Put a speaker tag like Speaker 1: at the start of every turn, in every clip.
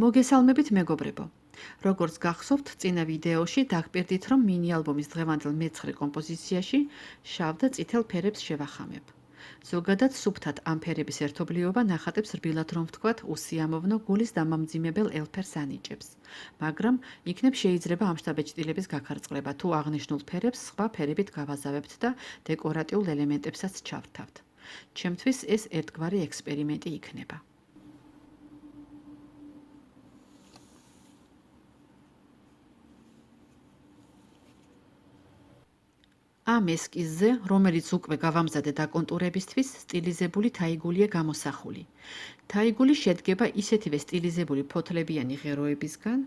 Speaker 1: მოგესალმებით მეგობრებო. Როგორც გახსოვთ, წინა ვიდეოში დაგპირდით, რომ მინი-ალბომის დღევანდელ მე-9 კომპოზიციაში შავ და წითელ ფერებს შევახამებ. ზოგადად სუფთად ამ ფერების ერთობლიობა ნახატებს რბილად რომ ვთქვათ, უსიამოვნო გულის დამამძიმებელ ელფერს ანიჭებს. მაგრამ იქნებ შეიძლება ამ შთაბეჭდილების გაქარწყლება, თუ აღნიშნულ ფერებს სხვა ფერებით გავაზავებთ და დეკორატიულ ელემენტებსაც ჩავრთავთ. ჩემთვის ეს ერთგვარი ექსპერიმენტი იქნება. ამ ესკიზზე, რომელიც უკვე გავამზადე დაკონტურებისთვის, სტილიზებული თაიგულია გამოსახული. თაიგული შედგება ისეთივე სტილიზებული ფოთლებიანი ღეროებისგან,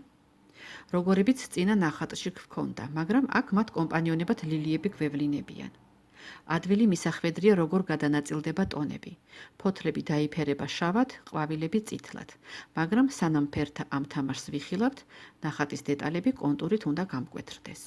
Speaker 1: როგორებიც წინა ნახატში გვქონდა, მაგრამ აქ მათ კომპანიონებად ლილიები გვევლინებიან. ადვილი მისახვედრია, როგორ გადანაწილდება ტონები. ფოთლები დაიფერება შავად, ყვავილები წითლად, მაგრამ სანამ ფერთა ამ თამაშს ვიხილავთ, ნახატის დეტალები კონტურით უნდა გამკვეთრდეს.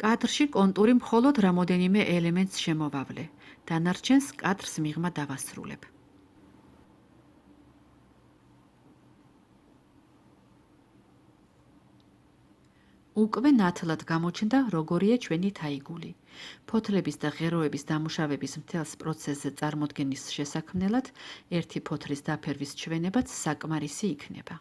Speaker 1: კადრში კონტური მხოლოდ რამოდენიმე ელემენტს შემოვავლე, დანარჩენს კადრს მიღმა დავასრულებ. უკვე ნათლად გამოჩნდა, როგორია ჩვენი თაიგული. ფოთლების და ღეროების დამუშავების მთელს პროცესზე წარმოდგენის შესაქმნელად, ერთი ფოთლის დაფერვის ჩვენებაც საკმარისი იქნება.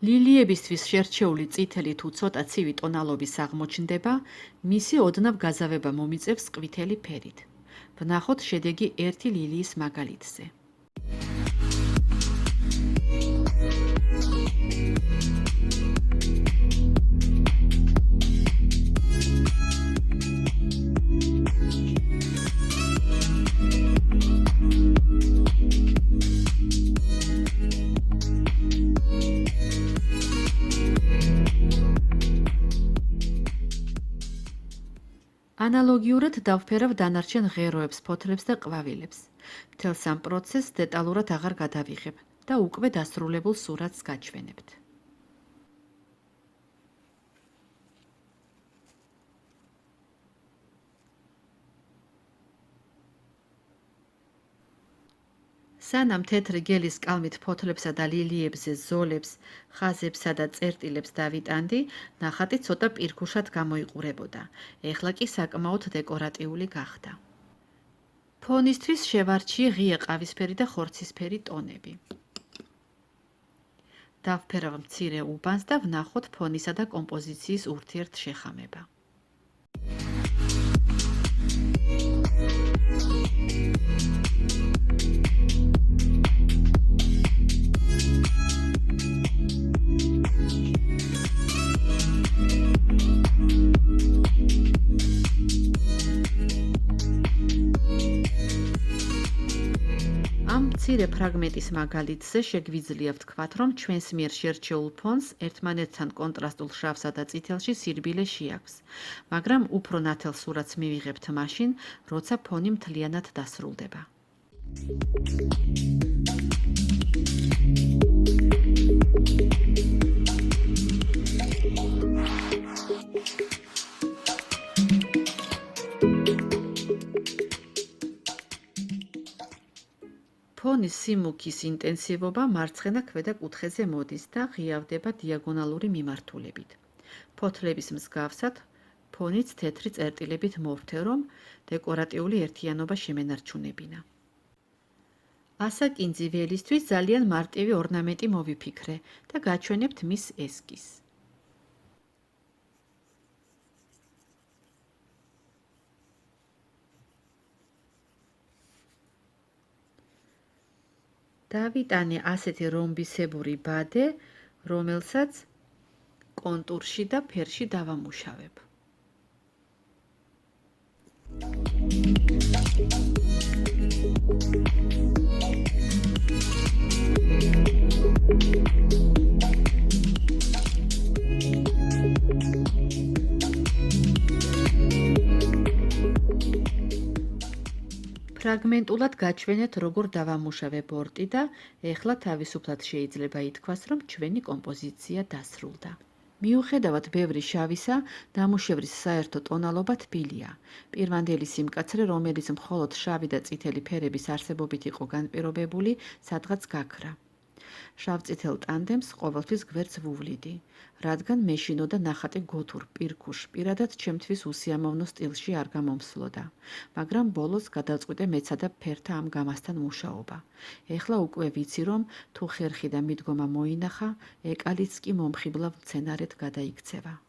Speaker 1: ლილიებისთვის შერჩეული წითელი თუ ცოტა ცივი ტონალობის აღმოჩნდება, მისი ოდნავ გაზავება მომიწევს ყვითელი ფერით. ვნახოთ შედეგი ერთი ლილიის მაგალითზე. ანალოგიურად დავფერავ დანარჩენ ღეროებს, ფოთლებს და ყვავილებს. მთელს ამ პროცესს დეტალურად აღარ გადავიღებ და უკვე დასრულებულ სურათს გაჩვენებთ. სანამ თეთრი გელის კალმით ფოთლებსა და ლილიებზე ზოლებს, ხაზებსა და წერტილებს დავიტანდი, ნახატი ცოტა პირქუშად გამოიყურებოდა. ეხლა კი საკმაოდ დეკორატიული გახდა. ფონისთვის შევარჩიე ღია ყავისფერი და ხორცისფერი ტონები. დავფერავ მცირე უბანს და ვნახოთ ფონისა და კომპოზიციის ურთიერთშეხამება. ამ მცირე ფრაგმენტის მაგალითზე შეგვიძლია ვთქვათ, რომ ჩვენს მიერ შერჩეულ ფონს ერთმანეთთან კონტრასტულ შავსა და წითელში სირბილე შეაქვს, მაგრამ უფრო ნათელ სურათს მივიღებთ მაშინ, როცა ფონი მთლიანად დასრულდება. ფონის სიმუქის ინტენსივობა მარცხენა ქვედა კუთხეზე მოდის და ღიავდება დიაგონალური მიმართულებით. ფოთლების მსგავსად, ფონიც თეთრი წერტილებით მოვთე, რომ დეკორატიული ერთიანობა შემენარჩუნებინა. ასაკინძი ველისთვის ძალიან მარტივი ორნამენტი მოვიფიქრე და გაჩვენებთ მის ესკიზს. დავიტანე ასეთი რომბისებური ბადე, რომელსაც კონტურში და ფერში დავამუშავებ. ფრაგმენტულად გაჩვენეთ, როგორ დავამუშავე ბორტი და ეხლა თავისუფლად შეიძლება ითქვას, რომ ჩვენი კომპოზიცია დასრულდა. მიუხედავად ბევრი შავისა, დამუშევრის საერთო ტონალობა თბილია. პირვანდელი სიმკაცრე, რომელიც მხოლოდ შავი და წითელი ფერების არსებობით იყო განპირობებული, სადღაც გაქრა. შავ-წითელ ტანდემს ყოველთვის გვერდს ვუვლიდი, რადგან მეშინოდა ნახატი გოთურ, პირქუშ, პირადად ჩემთვის უსიამოვნო სტილში არ გამომსვლოდა, მაგრამ ბოლოს გადავწყვიტე მეცადა ფერთა ამ გამასთან მუშაობა. ეხლა უკვე ვიცი, რომ თუ ხერხი და მიდგომა მოინახა, ეკალიც კი მომხიბლავ მცენარედ გადაიქცევა.